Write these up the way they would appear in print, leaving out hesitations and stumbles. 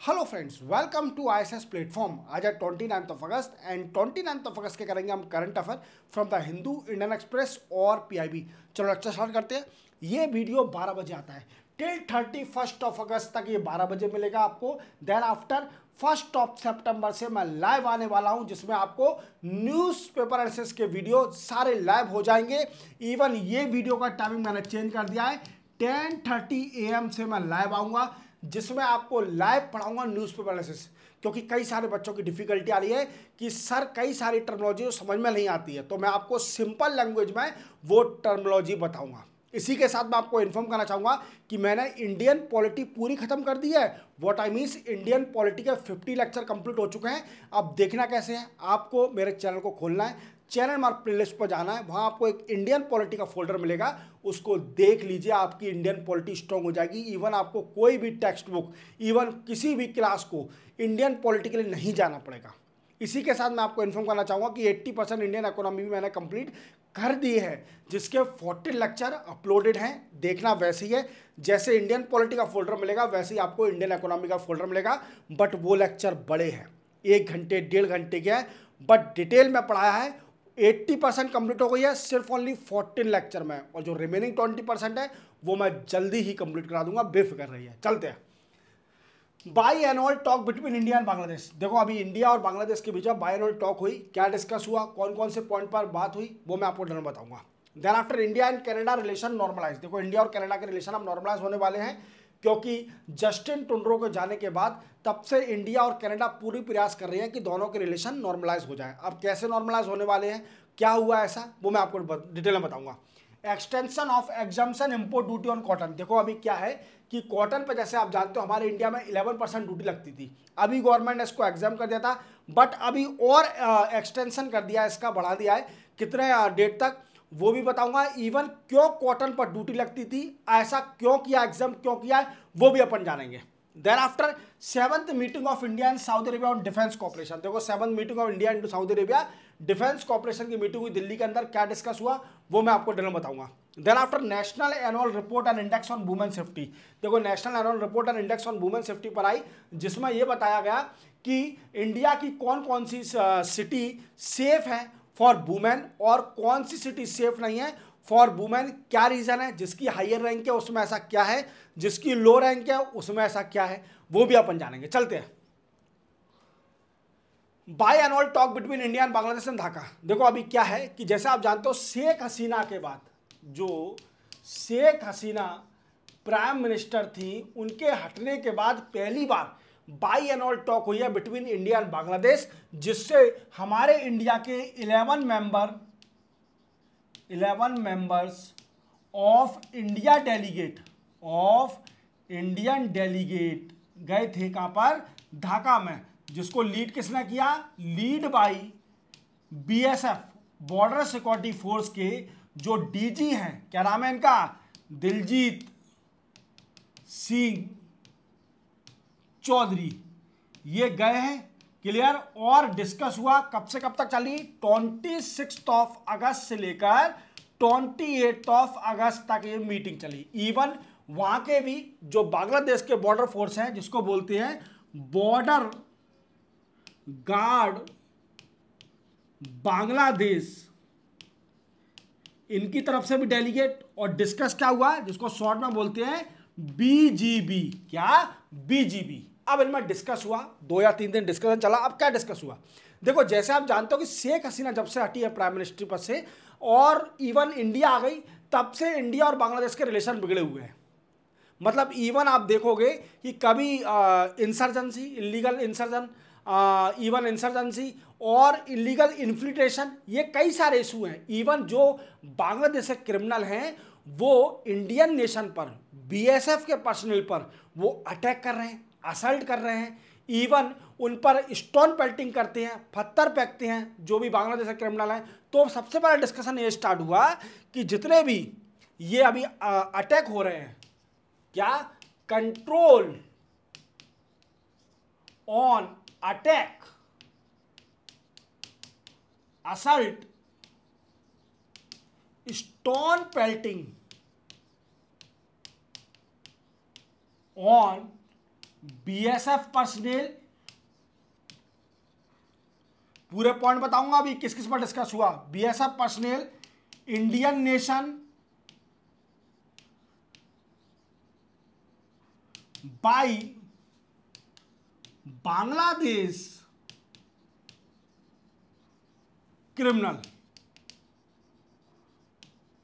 Hello friends, welcome to ISS platform. आज है 29 अगस्त and 29 अगस्त के करेंगे हम current affair from the Hindu, Indian express और पीआईबी। चलो अच्छा स्टार्ट करते हैं। ये वीडियो 12 बजे आता है टिल 31 अगस्त तक। ये 12 बजे मिलेगा आपको। देन आफ्टर 1 सितंबर से मैं लाइव आने वाला हूं, जिसमें आपको न्यूज़पेपर एनालिसिस के वीडियो सारे लाइव हो जाएंगे। इवन ये वीडियो का टाइमिंग मैंने चेंज कर दिया है, 10:30 AM से मैं लाइव आऊंगा, जिसमें आपको लाइव पढ़ाऊंगा न्यूज़पेपर एनालिसिस। क्योंकि कई सारे बच्चों की डिफिकल्टी आ रही है कि सर कई सारी टर्मिनोलॉजी समझ में नहीं आती है, तो मैं आपको सिंपल लैंग्वेज में वो टर्मिनोलॉजी बताऊंगा। इसी के साथ मैं आपको इन्फॉर्म करना चाहूंगा कि मैंने इंडियन पॉलिटी पूरी खत्म कर दी है। What I means Indian polity के 50 लेक्चर कंप्लीट हो चुके हैं। अब देखना कैसे है, आपको मेरे चैनल को खोलना है, चैनल मार्क प्लेलिस्ट पर जाना है, वहां आपको एक इंडियन पॉलिटी का फोल्डर मिलेगा, उसको देख लीजिए। आपकी इंडियन पॉलिटी स्ट्रांग हो जाएगी। इवन आपको कोई भी टेक्स्ट बुक, इवन किसी भी क्लास को इंडियन पॉलिटी के लिए नहीं जाना पड़ेगा। इसी के साथ मैं आपको इन्फॉर्म करना चाहूँगा कि 80% इंडियन इकोनॉमी भी मैंने कंप्लीट कर दी है, जिसके 40 लेक्चर अपलोडेड हैं। देखना वैसे ही है, जैसे इंडियन पॉलिटी का फोल्डर मिलेगा वैसे ही आपको इंडियन इकोनॉमी का फोल्डर मिलेगा, बट वो लेक्चर बड़े हैं, 1 घंटे 1.5 घंटे के हैं, बट डिटेल में पढ़ाया है। 80% कंप्लीट हो गई है सिर्फ ओनली 14 लेक्चर में, और जो रिमेनिंग 20% है वो मैं जल्दी ही कंप्लीट करा दूंगा, बेफिक्र रही है। चलते हैं। By annual talk between India and Bangladesh. देखो अभी इंडिया और बांग्लादेश के बीच में बाई एनुअल टॉक हुई, क्या डिस्कस हुआ, कौन कौन से पॉइंट पर बात हुई, वो मैं आपको डर बताऊंगा। Then after India and Canada relation normalise. देखो इंडिया और कनाडा के रिलेशन अब नॉर्मलाइज होने वाले हैं, क्योंकि जस्टिन ट्रूडो के जाने के बाद तब से इंडिया और कनाडा पूरी प्रयास कर रही है कि दोनों के रिलेशन नॉर्मलाइज हो जाए। अब कैसे नॉर्मलाइज होने वाले हैं, क्या हुआ ऐसा, वो मैं आपको डिटेल में बताऊंगा। Extension of exemption import duty on cotton. देखो अभी क्या है कि कॉटन पे जैसे आप जानते हो हमारे इंडिया में 11% ड्यूटी लगती थी। अभी गवर्नमेंट ने इसको एग्जाम कर दिया था, बट अभी और एक्सटेंशन कर दिया है, इसका बढ़ा दिया है। कितने डेट तक वो भी बताऊंगा। इवन क्यों कॉटन पर ड्यूटी लगती थी, ऐसा क्यों किया, एग्जाम क्यों किया है, वो भी अपन जानेंगे। Then after 7th meeting of India and Saudi Arabia on defence cooperation. देखो 7th meeting of India and Saudi Arabia defence cooperation की मीटिंग हुई दिल्ली के अंदर, क्या डिस्कस हुआ वो मैं आपको डिटेल में बताऊंगा। Then after national annual report and index on women safety. देखो national annual report and index on women safety पर आई, जिसमें यह बताया गया कि इंडिया की कौन कौन सी सिटी सेफ है फॉर वुमेन और कौन सी सिटी सेफ नहीं है फॉर वुमेन। क्या रीजन है, जिसकी हायर रैंक है उसमें ऐसा क्या है, जिसकी लो रैंक है उसमें ऐसा क्या है, वो भी अपन जानेंगे। चलते हैं। By annual talk between India and Bangladesh and Dhaka. देखो अभी क्या है कि जैसे आप जानते हो शेख हसीना के बाद, जो शेख हसीना प्राइम मिनिस्टर थी, उनके हटने के बाद पहली बार बाई एनुअल टॉक हुई है बिटवीन इंडिया एंड बांग्लादेश, जिससे हमारे इंडिया के 11 members of India delegate, of Indian delegate गए थे कहां पर, ढाका में, जिसको लीड किसने किया, lead by BSF border security force के जो डीजी हैं, क्या नाम है इनका, दिलजीत सिंह चौधरी, ये गए हैं। क्लियर। और डिस्कस हुआ कब से कब तक चली, 26 अगस्त से लेकर 28 अगस्त तक ये मीटिंग चली। इवन वहां के भी जो बांग्लादेश के बॉर्डर फोर्स हैं, जिसको बोलते हैं बॉर्डर गार्ड बांग्लादेश, इनकी तरफ से भी डेलीगेट, और डिस्कस क्या हुआ, जिसको शॉर्ट में बोलते हैं बीजीबी। क्या, बीजीबी। अब इनमें डिस्कस हुआ, 2 या 3 दिन डिस्कशन चला। अब क्या डिस्कस हुआ, देखो जैसे आप जानते हो कि शेख हसीना जब से हटी है प्राइम मिनिस्टर पद से और इवन इंडिया आ गई, तब से इंडिया और बांग्लादेश के रिलेशन बिगड़े हुए हैं। मतलब इवन आप देखोगे कि कभी insurgency, illegal insertion, even insurgency और इलीगल इन्फिल्ट्रेशन, ये कई सारे इशू हैं। इवन जो बांग्लादेश के क्रिमिनल हैं वो इंडियन नेशन पर, बीएसएफ के पर्सनल पर वो अटैक कर रहे हैं, असल्ट कर रहे हैं, इवन उन पर स्टोन पेल्टिंग करते हैं, पत्थर फेंकते हैं, जो भी बांग्लादेश के क्रिमिनल हैं। तो सबसे पहला डिस्कशन ये स्टार्ट हुआ कि जितने भी ये अभी अटैक हो रहे हैं, क्या, control on attack, assault, stone pelting on BSF personnel, पूरे पॉइंट बताऊंगा अभी किस किस पर डिस्कस हुआ। BSF personnel, Indian nation by Bangladesh criminal,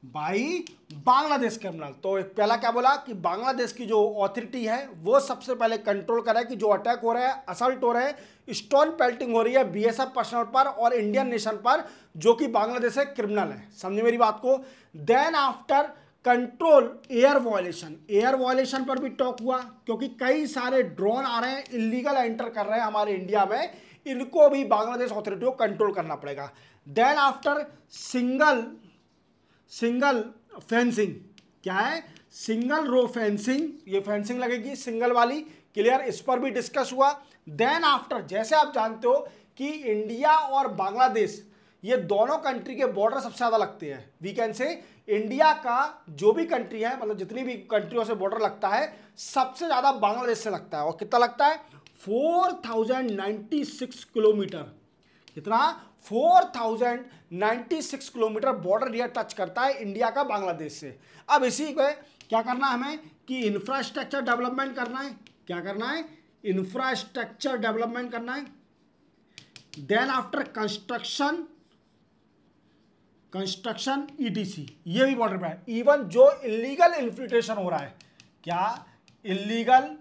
by Bangladesh criminal. तो पहला क्या बोला कि बांग्लादेश की जो ऑथोरिटी है वो सबसे पहले कंट्रोल कर रहा है कि जो अटैक हो रहा है, असल्ट हो रहा है, स्टोन पेल्टिंग हो रही है बीएसएफ पर्सनल पर और इंडियन नेशन पर, जो कि बांग्लादेश है क्रिमिनल है। समझे मेरी बात को। Then after control air violation, air violation पर भी टॉक हुआ क्योंकि कई सारे ड्रोन आ रहे हैं, इलीगल एंटर कर रहे हैं हमारे इंडिया में, इनको भी बांग्लादेश ऑथोरिटी को कंट्रोल करना पड़ेगा। देन आफ्टर सिंगल फेंसिंग, क्या है, सिंगल रो फेंसिंग, ये फेंसिंग लगेगी सिंगल वाली, क्लियर, इस पर भी डिस्कस हुआ। देन आफ्टर, जैसे आप जानते हो कि इंडिया और बांग्लादेश ये दोनों कंट्री के बॉर्डर सबसे ज्यादा लगते हैं। वी कैन से इंडिया का जो भी कंट्री है, मतलब जितनी भी कंट्रियों से बॉर्डर लगता है, सबसे ज्यादा बांग्लादेश से लगता है। और कितना लगता है, 4096 किलोमीटर। कितना, 4096 किलोमीटर बॉर्डर एरिया टच करता है इंडिया का बांग्लादेश से। अब इसी को क्या करना है हमें कि इंफ्रास्ट्रक्चर डेवलपमेंट करना है। क्या करना है, इंफ्रास्ट्रक्चर डेवलपमेंट करना है। देन आफ्टर कंस्ट्रक्शन ईटीसी, ये भी बॉर्डर पे है। इवन जो इलीगल इन्फिल्ट्रेशन हो रहा है, क्या इलीगल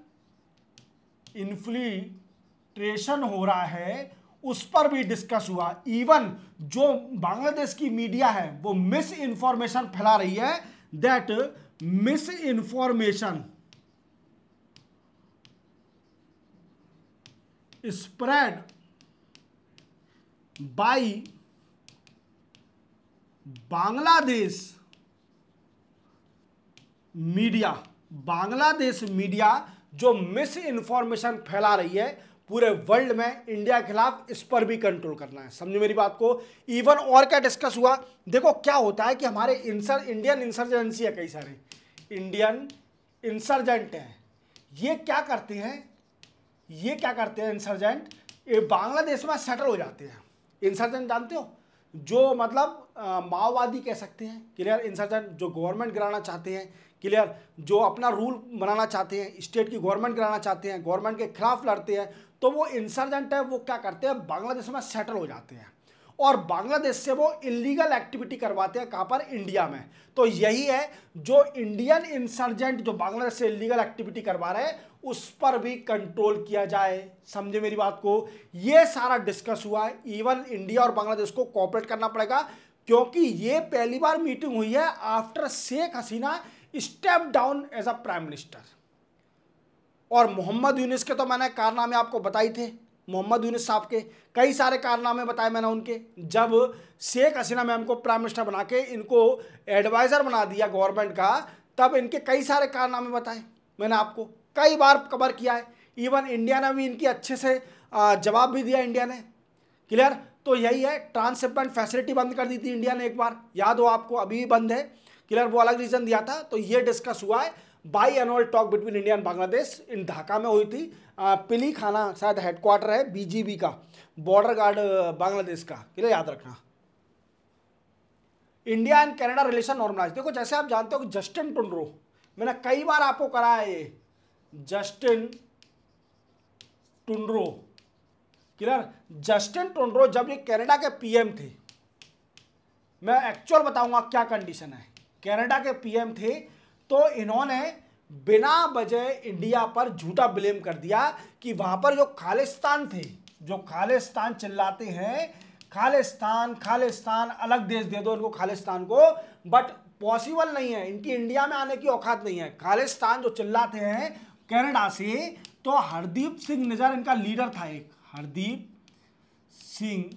इन्फिल्ट्रेशन हो रहा है, उस पर भी डिस्कस हुआ। इवन जो बांग्लादेश की मीडिया है वो मिस इंफॉर्मेशन फैला रही है, that miss information spread by Bangladesh media, Bangladesh media जो मिस इंफॉर्मेशन फैला रही है पूरे वर्ल्ड में इंडिया के खिलाफ, इस पर भी कंट्रोल करना है। समझो मेरी बात को। इवन और क्या डिस्कस हुआ, देखो क्या होता है कि हमारे इंडियन इंसर्जेंसी है, कई सारे इंडियन इंसर्जेंट हैं, ये क्या करते हैं इंसर्जेंट, ये बांग्लादेश में सेटल हो जाते हैं। इंसर्जेंट जानते हो, जो मतलब माओवादी कह सकते हैं, क्लियर, इंसर्जेंट जो गवर्नमेंट गिराना चाहते हैं, क्लियर, जो अपना रूल बनाना चाहते हैं, स्टेट की गवर्नमेंट गिराना चाहते हैं, गवर्नमेंट के खिलाफ लड़ते हैं, तो वो इंसर्जेंट है, वो क्या करते हैं, बांग्लादेश में सेटल हो जाते हैं और बांग्लादेश से वो इलीगल एक्टिविटी करवाते हैं। कहाँ पर, इंडिया में। तो यही है जो इंडियन इंसर्जेंट जो बांग्लादेश से इलीगल एक्टिविटी करवा रहे हैं, उस पर भी कंट्रोल किया जाए। समझे मेरी बात को। ये सारा डिस्कस हुआ है। इवन इंडिया और बांग्लादेश को कोऑपरेट करना पड़ेगा क्योंकि ये पहली बार मीटिंग हुई है after Sheikh Hasina step down as a prime minister. और मोहम्मद यूनिस के तो मैंने कारनामे आपको बताए थे, मोहम्मद यूनिस साहब के कई सारे कारनामे बताए मैंने उनके, जब शेख हसीना मैम को प्राइम मिनिस्टर बना के इनको एडवाइजर बना दिया गवर्नमेंट का, तब इनके कई सारे कारनामे बताए मैंने आपको, कई बार कवर किया है। इवन इंडिया ने भी इनकी अच्छे से जवाब भी दिया, इंडिया ने, क्लियर। तो यही है, ट्रांसशिपमेंट फैसिलिटी बंद कर दी थी इंडिया ने एक बार, याद हो आपको, अभी भी बंद है, क्लियर, वो अलग रीजन दिया था। तो ये डिस्कस हुआ है। Biannual talk between India and Bangladesh in Dhaka में हुई थी। पिली खाना शायद हेडक्वार्टर है बीजीबी का, बॉर्डर गार्ड बांग्लादेश का, क्लियर, याद रखना। India and Canada relation normalise, देखो जैसे आप जानते हो कि जस्टिन ट्रूडो, मैंने कई बार आपको कराया ये, Justin Trudeau, clear, Justin Trudeau जब ये कनाडा के पीएम थे, मैं एक्चुअल बताऊंगा क्या कंडीशन है, कनाडा के पीएम थे, तो इन्होंने बिना वजह इंडिया पर झूठा ब्लेम कर दिया कि वहां पर जो खालिस्तान थे, जो खालिस्तान चिल्लाते हैं, खालिस्तान खालिस्तान, अलग देश दे दो इनको खालिस्तान को, बट पॉसिबल नहीं है, इनकी इंडिया में आने की औकात नहीं है। खालिस्तान जो चिल्लाते हैं कनाडा से, तो हरदीप सिंह निज्जर इनका लीडर था एक, हरदीप सिंह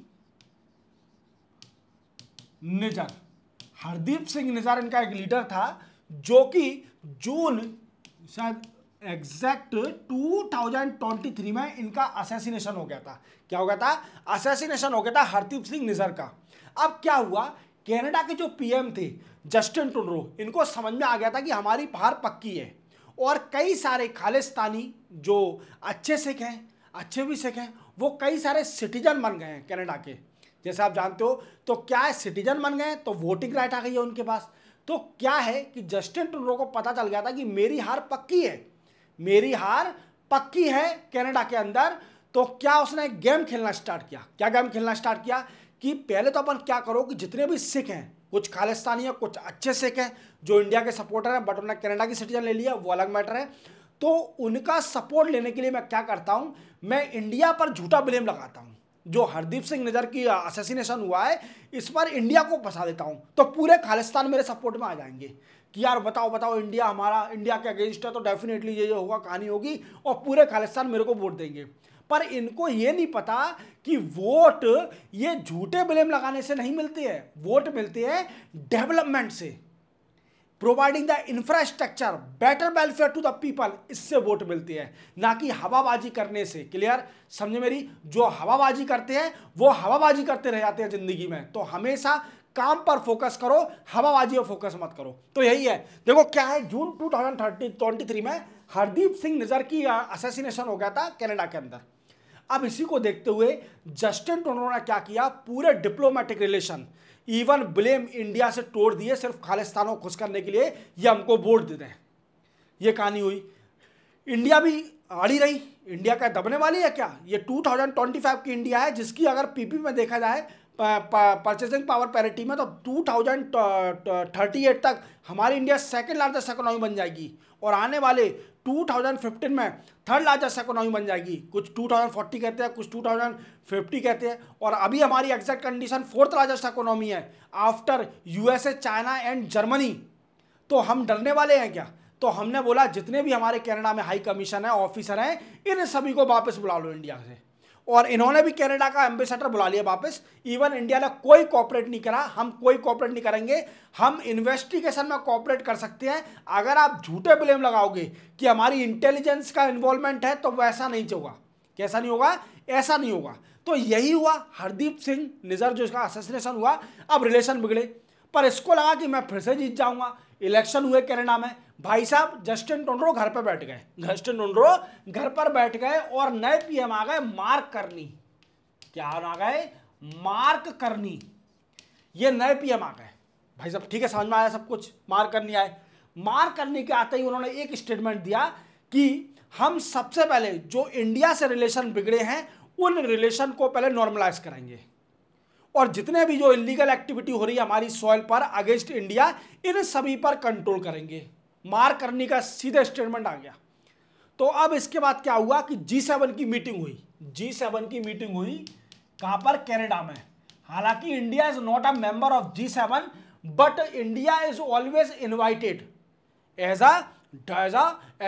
निज्जर, हरदीप सिंह निज्जर इनका एक लीडर था, जो कि जून शायद एग्जैक्ट 2023 में इनका असैसिनेशन हो गया था। क्या हो गया था, असैसिनेशन हो गया था हरदीप सिंह निज्जर का। अब क्या हुआ, कनाडा के जो पीएम थे जस्टिन ट्रूडो, इनको समझ में आ गया था कि हमारी हार पक्की है और कई सारे खालिस्तानी जो अच्छे सिख हैं, अच्छे भी सिख हैं, वो कई सारे सिटीजन बन गए हैं कनाडा के, जैसे आप जानते हो। तो क्या है, सिटीजन बन गए तो वोटिंग राइट आ गई है उनके पास। तो क्या है कि जस्टिन ट्रूडो को पता चल गया था कि मेरी हार पक्की है, मेरी हार पक्की है कनाडा के अंदर। तो क्या उसने गेम खेलना स्टार्ट किया। क्या गेम खेलना स्टार्ट किया कि पहले तो अपन क्या करो कि जितने भी सिख हैं, कुछ खालिस्तानी है, कुछ अच्छे सिख हैं जो इंडिया के सपोर्टर हैं, बट उन्होंने कनाडा की सिटीजन ले लिया, वो अलग मैटर है। तो उनका सपोर्ट लेने के लिए मैं क्या करता हूं, मैं इंडिया पर झूठा ब्लेम लगाता हूं। जो हरदीप सिंह निज्जर की असैसिनेशन हुआ है, इस पर इंडिया को फंसा देता हूं, तो पूरे खालिस्तान मेरे सपोर्ट में आ जाएंगे कि यार बताओ बताओ, इंडिया हमारा, इंडिया के अगेंस्ट है, तो डेफिनेटली ये होगा, कहानी होगी, और पूरे खालिस्तान मेरे को वोट देंगे। पर इनको ये नहीं पता कि वोट ये झूठे ब्लेम लगाने से नहीं मिलते हैं, वोट मिलते हैं डेवलपमेंट से, providing the infrastructure, better welfare to the people, इससे वोट मिलती है, ना कि हवाबाजी करने से। क्लियर, समझे मेरी। जो हवाबाजी करते हैं वो हवाबाजी करते रह जाते हैं जिंदगी में। तो हमेशा काम पर फोकस करो, हवाबाजी पर फोकस मत करो। तो यही है। देखो क्या है, जून 2023 में हरदीप सिंह निज्जर की असैसिनेशन हो गया था कनाडा के अंदर। अब इसी को देखते हुए जस्टिन ट्रूडो ने क्या किया, पूरे diplomatic relation, even blame India से तोड़ दिए, सिर्फ खालिस्तान को खुश करने के लिए ये हमको वोट दे दें। ये कहानी हुई। इंडिया भी अड़ी रही। इंडिया क्या दबने वाली है क्या? ये 2025 की इंडिया है, जिसकी अगर पीपी में देखा जाए, परचेसिंग पावर पैरिटी में, तो 2038 तक हमारी इंडिया सेकंड लार्जेस्ट इकोनॉमी बन जाएगी, और आने वाले 2015 में थर्ड लार्जेस्ट इकोनॉमी बन जाएगी। कुछ 2040 कहते हैं, कुछ 2050 कहते हैं, और अभी हमारी exact condition fourth largest economy है after USA, China and Germany. तो हम डरने वाले हैं क्या? तो हमने बोला जितने भी हमारे कनाडा में हाई कमीशन है, ऑफिसर हैं, इन सभी को वापस बुला लो इंडिया से। और इन्होंने भी कनाडा का एम्बेसडर बुला लिया वापस। इवन इंडिया ने कोई कोऑपरेट नहीं करा, हम कोई कोऑपरेट नहीं करेंगे। हम इन्वेस्टिगेशन में कोऑपरेट कर सकते हैं, अगर आप झूठे ब्लेम लगाओगे कि हमारी इंटेलिजेंस का इन्वॉल्वमेंट है, तो वो ऐसा नहीं होगा। कैसा नहीं होगा? ऐसा नहीं होगा। तो यही हुआ, हरदीप सिंह निज्जर जो इसका असैसिनेशन हुआ, अब रिलेशन बिगड़े। पर इसको लगा कि मैं फिर से जीत जाऊंगा। इलेक्शन हुए कनाडा में, भाई साहब जस्टिन ट्रूडो घर पर बैठ गए, जस्टिन ट्रूडो घर पर बैठ गए, और नए पीएम आ गए, मार्क कर्नी। क्या आ गए? मार्क कर्नी। ये नए पीएम आ गए भाई साहब। ठीक है, समझ में आया सब कुछ। मार्क कर्नी आए। मार्क कर्नी के आते ही उन्होंने एक स्टेटमेंट दिया कि हम सबसे पहले जो इंडिया से रिलेशन बिगड़े हैं, उन रिलेशन को पहले नॉर्मलाइज कराएंगे, और जितने भी जो इलीगल एक्टिविटी हो रही है हमारी सॉइल पर अगेंस्ट इंडिया, इन सभी पर कंट्रोल करेंगे। मार्क कर्नी का सीधे स्टेटमेंट आ गया। तो अब इसके बाद क्या हुआ कि G7 की मीटिंग हुई। G7 की मीटिंग हुई कहां पर? कनाडा में। हालांकि India is not a member of G7, but India is always invited as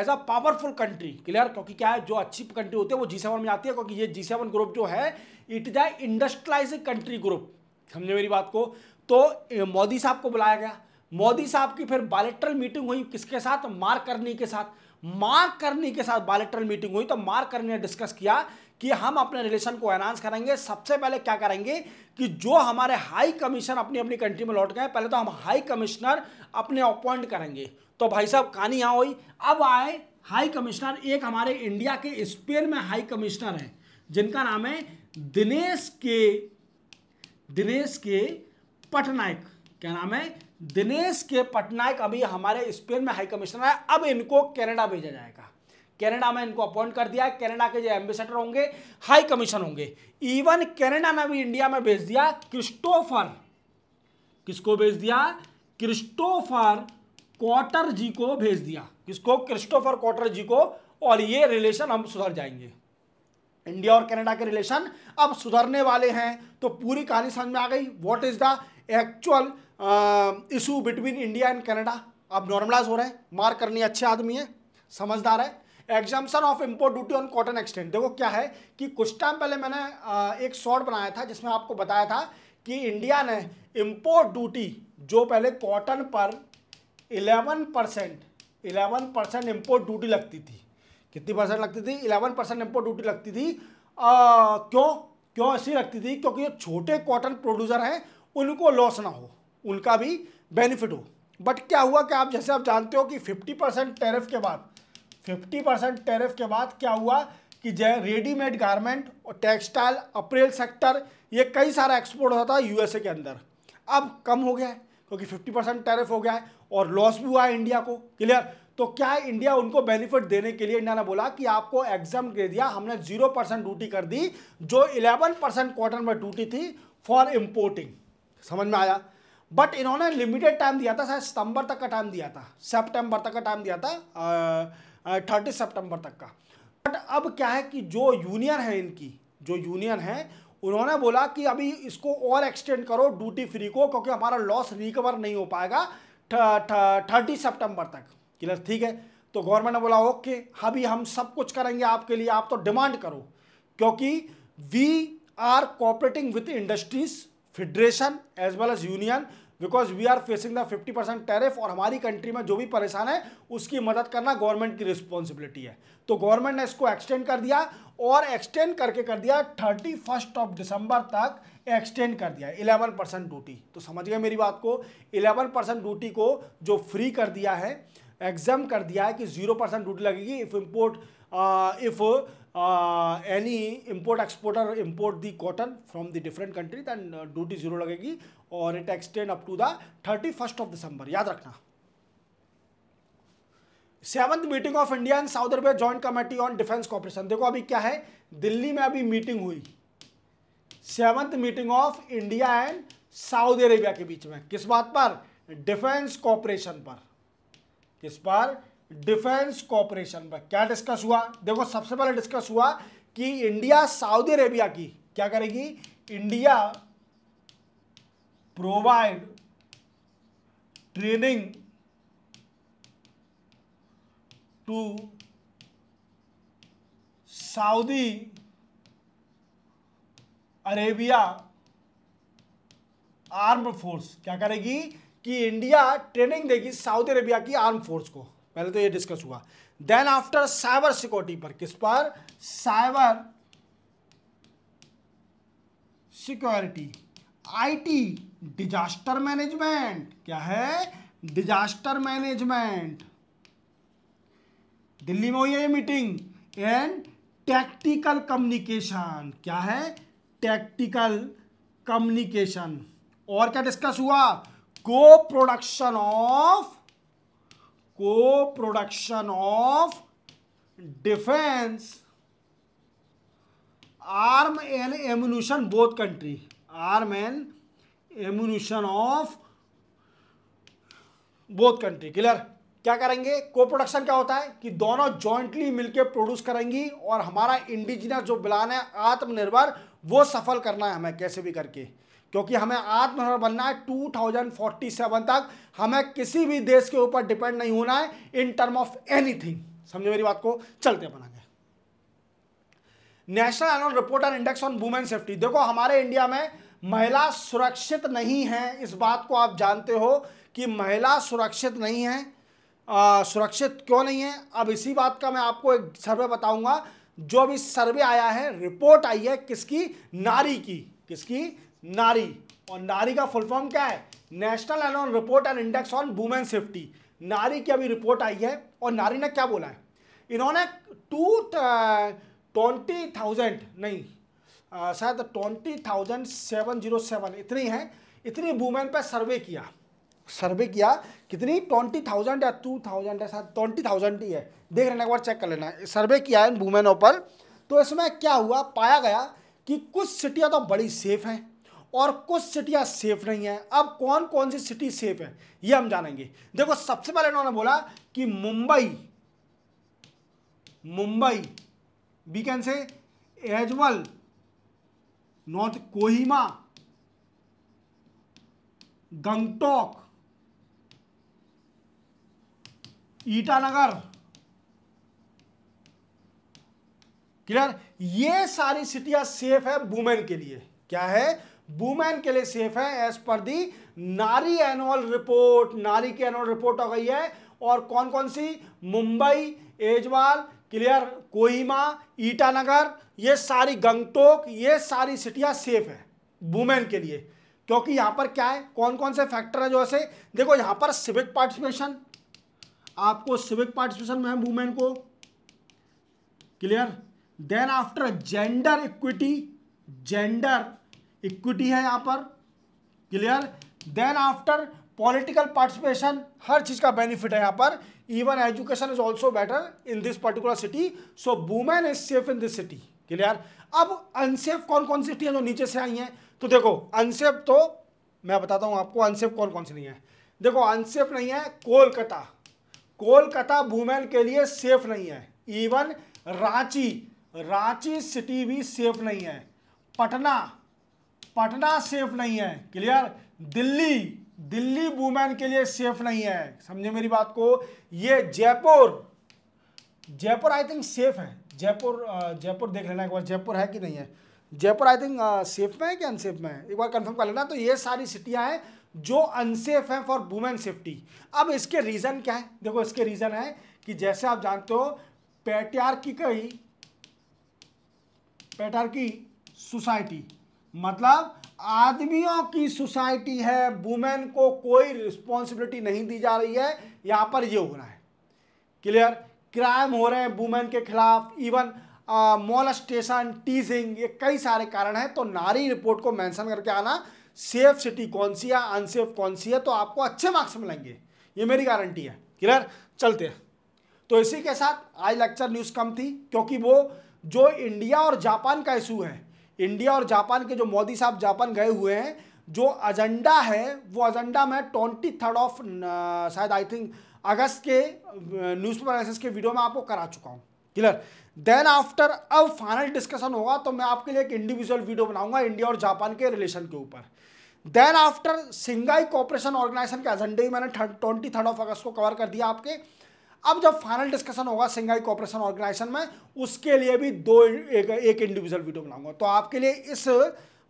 a powerful country. Clear? क्योंकि क्या है, जो अच्छी कंट्री होती है वो G7 में आती है, क्योंकि ये G7 ग्रुप जो है, it is a industrializing country group. समझे मेरी बात को। तो मोदी साहब को बुलाया गया। मोदी साहब की फिर बायलैटरल मीटिंग हुई, किसके साथ? मार्क कर्नी के साथ। मार्क कर्नी के साथ बायलैटरल मीटिंग हुई, तो मार्क कर्नी ने डिस्कस किया कि हम अपने रिलेशन को एनहांस करेंगे। सबसे पहले क्या करेंगे कि जो हमारे हाई कमिश्नर अपनी अपनी कंट्री में लौट गए, पहले तो हम हाई कमिश्नर अपने अपॉइंट करेंगे। तो भाई साहब कहानी यहां हुई। अब आए हाई कमिश्नर, एक हमारे इंडिया के स्पेन में हाई कमिश्नर हैं, जिनका नाम है दिनेश के पटनायक। क्या नाम है? दिनेश के पटनायक अभी हमारे स्पेन में हाई कमिश्नर है। अब इनको कनाडा भेजा जाएगा। कनाडा में इनको अपॉइंट कर दिया। कनाडा के जो एम्बेसडर होंगे, हाई कमीशन होंगे। इवन कनाडा ने भी इंडिया में भेज दिया क्रिस्टोफर। किसको भेज दिया? क्रिस्टोफर क्वार्टर जी को भेज दिया। किसको? क्रिस्टोफर क्वार्टर जी को। और ये रिलेशन हम सुधर जाएंगे। इंडिया और कनाडा के रिलेशन अब सुधरने वाले हैं। तो पूरी कहानी समझ में आ गई। What is the actual issue between India and Canada. अब नॉर्मलाइज हो रहे हैं। मार्क कर्नी अच्छे आदमी है, समझदार है। Exemption of import duty on cotton extent. देखो क्या है कि कुछ टाइम पहले मैंने एक शॉर्ट बनाया था, जिसमें आपको बताया था कि इंडिया ने इंपोर्ट ड्यूटी जो पहले कॉटन पर 11% इंपोर्ट ड्यूटी लगती थी। कितनी परसेंट लगती थी? 11% इंपोर्ट ड्यूटी लगती थी। क्यों ऐसी लगती थी? क्योंकि जो छोटे कॉटन प्रोड्यूसर हैं उनको लॉस ना हो, उनका भी बेनिफिट हो। बट क्या हुआ कि आप जैसे आप जानते हो कि 50% टैरिफ के बाद 50% टैरिफ के बाद क्या हुआ कि रेडीमेड गारमेंट और टेक्सटाइल अपरेल सेक्टर ये कई सारा एक्सपोर्ट होता था यूएसए के अंदर, अब कम हो गया है क्योंकि 50% टैरिफ हो गया है और लॉस भी हुआ है इंडिया को। क्लियर? तो क्या है, इंडिया उनको बेनिफिट देने के लिए इंडिया ने बोला कि आपको एग्जाम दे दिया, हमने 0% ड्यूटी कर दी, जो 11% कॉटन पर ड्यूटी थी फॉर इम्पोर्टिंग। समझ में आया? बट इन्होंने लिमिटेड टाइम दिया था, शायद सितंबर तक का टाइम दिया था, सितंबर तक का टाइम दिया था, 30 सितंबर तक का। बट अब क्या है कि जो यूनियन है इनकी, जो यूनियन है, उन्होंने बोला कि अभी इसको और एक्सटेंड करो ड्यूटी फ्री को, क्योंकि हमारा लॉस रिकवर नहीं हो पाएगा 30 सितंबर तक। क्लियर? ठीक है। तो गवर्नमेंट ने बोला ओके, अभी हम सब कुछ करेंगे आपके लिए, आप तो डिमांड करो, क्योंकि we are cooperating with industries federation as well as union because we are facing the 50% tariff, और हमारी कंट्री में जो भी परेशान है उसकी मदद करना गवर्नमेंट की रिस्पॉन्सिबिलिटी है। तो गवर्नमेंट ने इसको एक्सटेंड कर दिया, और एक्सटेंड करके कर दिया 31 दिसंबर तक एक्सटेंड कर दिया 11% ड्यूटी। तो समझ गए मेरी बात को? 11% ड्यूटी को जो फ्री कर दिया है, एग्जाम कर दिया है कि 0% ड्यूटी लगेगी if import any import exporter import the cotton from the different country, then duty 0 लगेगी, और it extend up to the 31 December. याद रखना। 7th meeting of India and Saudi Arabia joint committee on defence corporation. देखो अभी क्या है, दिल्ली में अभी मीटिंग हुई, 7th meeting of India and Saudi Arabia के बीच में, किस बात पर? डिफेंस कॉर्पोरेशन पर। किस पर? डिफेंस कॉर्पोरेशन पर। क्या डिस्कस हुआ? देखो सबसे पहले डिस्कस हुआ कि इंडिया सऊदी अरेबिया की क्या करेगी, India provide training to Saudi Arabia armed force. क्या करेगी कि इंडिया ट्रेनिंग देगी सऊदी अरेबिया की आर्म फोर्स को। पहले तो ये डिस्कस हुआ। देन आफ्टर साइबर सिक्योरिटी पर, किस पर? Cyber security, IT, disaster management. क्या है? Disaster management. दिल्ली में हुई है ये मीटिंग। And tactical communication. क्या है? Tactical communication. और क्या डिस्कस हुआ? को production of defence arm and ammunition both country, arm and ammunition of both country. Clear? क्या करेंगे? को प्रोडक्शन क्या होता है कि दोनों जॉइंटली मिलकर प्रोड्यूस करेंगी, और हमारा इंडिजिनस जो प्लान है आत्मनिर्भर, वो सफल करना है हमें कैसे भी करके, क्योंकि हमें आत्मनिर्भर बनना है 2047 तक। हमें किसी भी देश के ऊपर डिपेंड नहीं होना है इन टर्म ऑफ एनीथिंग। समझे मेरी बात को? चलते अपन आगे। National annual report and index on women safety. देखो हमारे इंडिया में महिला सुरक्षित नहीं है, इस बात को आप जानते हो कि महिला सुरक्षित नहीं है। सुरक्षित क्यों नहीं है? अब इसी बात का मैं आपको एक सर्वे बताऊंगा। जो भी सर्वे आया है, रिपोर्ट आई है किसकी? नारी की। किसकी? नारी। और नारी का फुल फॉर्म क्या है? National annual report and index on women safety. नारी की अभी रिपोर्ट आई है, और नारी ने क्या बोला है? इन्होंने 20,000 नहीं, शायद 20,707 इतनी है, इतनी वुमेन पे सर्वे किया। कितनी? 20,000 या 2,000 है, शायद 20,000 ही है। देख लेना, एक बार चेक कर लेना। सर्वे किया है इन वुमेनों पर। तो इसमें क्या हुआ? पाया गया कि कुछ सिटियां तो बड़ी सेफ हैं और कुछ सिटियां सेफ नहीं है। अब कौन कौन सी सिटी सेफ है ये हम जानेंगे। देखो सबसे पहले इन्होंने बोला कि Mumbai we can say as well, north Kohima, Gangtok, Itanagar. Clear? ये सारी सिटियां सेफ है वुमेन के लिए। क्या है? वुमेन के लिए सेफ है एज पर दी नारी एनुअल रिपोर्ट। नारी की एनुअल रिपोर्ट हो गई है। और कौन कौन सी? मुंबई, एजवाल, क्लियर, कोहिमा, ईटानगर, ये सारी, गंगटोक, ये सारी सिटियां सेफ है वुमेन के लिए। क्योंकि यहां पर क्या है? कौन कौन से फैक्टर है? जो ऐसे देखो, यहां पर सिविक पार्टिसिपेशन, आपको सिविक पार्टिसिपेशन में वुमेन को clear. Then after gender equity, gender equity है यहाँ पर, clear. Then after political participation, हर चीज का बेनिफिट है यहाँ पर। Even education is also better in this particular city, so women is safe in this city, clear. अब अनसेफ कौन कौन सी सिटी है जो नीचे से आई हैं, तो देखो अनसेफ तो मैं बताता हूँ आपको अनसेफ कौन कौन सी नहीं है। देखो अनसेफ नहीं है कोलकाता, कोलकाता वुमेन के लिए सेफ नहीं है। इवन रांची, रांची सिटी भी सेफ नहीं है। पटना, पटना सेफ नहीं है, क्लियर। दिल्ली, दिल्ली वुमेन के लिए सेफ नहीं है, समझे मेरी बात को। ये Jaipur, Jaipur I think safe है। जयपुर जयपुर देख लेना एक बार, जयपुर है कि नहीं है। जयपुर आई थिंक सेफ में है कि अनसेफ में है, एक बार कंफर्म कर लेना। तो ये सारी सिटियां हैं जो अनसेफ हैं फॉर वुमेन सेफ्टी। अब इसके रीजन क्या है, देखो इसके रीजन है कि जैसे आप जानते हो पैट्रियार्की सोसाइटी, मतलब आदमियों की सोसाइटी है, वुमेन को कोई रिस्पॉन्सिबिलिटी नहीं दी जा रही है। यहां पर ये हो रहा है, क्लियर। क्राइम हो रहे हैं वुमेन के खिलाफ, इवन मोलेस्टेशन, टीजिंग, ये कई सारे कारण हैं। तो नारी रिपोर्ट को मेंशन करके आना, सेफ सिटी कौन सी है, अनसेफ कौन सी है, तो आपको अच्छे मार्क्स मिलेंगे, ये मेरी गारंटी है, क्लियर। चलते हैं। तो इसी के साथ आज लेक्चर न्यूज़ कम थी, क्योंकि वो जो इंडिया और जापान का इशू है, इंडिया और जापान के जो मोदी साहब जापान गए हुए हैं, जो एजेंडा है वो एजेंडा में 23 ऑफ शायद आई थिंक अगस्त के न्यूज़पेपर एनालिसिस के वीडियो में आपको करा चुका हूँ, क्लियर। देन आफ्टर अब फाइनल डिस्कशन होगा तो मैं आपके लिए एक इंडिविजुअल वीडियो बनाऊंगा इंडिया और जापान के रिलेशन के ऊपर। देन आफ्टर सिंगाई कोऑपरेशन ऑर्गेनाइजेशन के एजेंडे ही मैंने 23 ऑफ अगस्त को कवर कर दिया आपके। अब जब फाइनल डिस्कशन होगा सिंगाई कोऑपरेशन ऑर्गेनाइजेशन में, उसके लिए भी एक इंडिविजुअल वीडियो बनाऊंगा। तो आपके लिए इस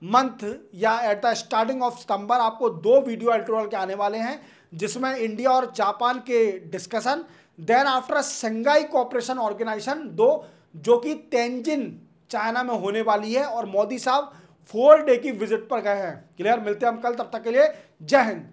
मंथ या एट द स्टार्टिंग ऑफ सितंबर आपको 2 वीडियो एडिटोरियल के आने वाले हैं, जिसमें इंडिया और जापान के discussion, then after सिंगाई cooperation organisation 2 जो कि तेंजिन चाइना में होने वाली है, और मोदी साहब 4 डे की विजिट पर गए हैं, क्लियर। मिलते हैं हम कल, तब तक के लिए जय हिंद।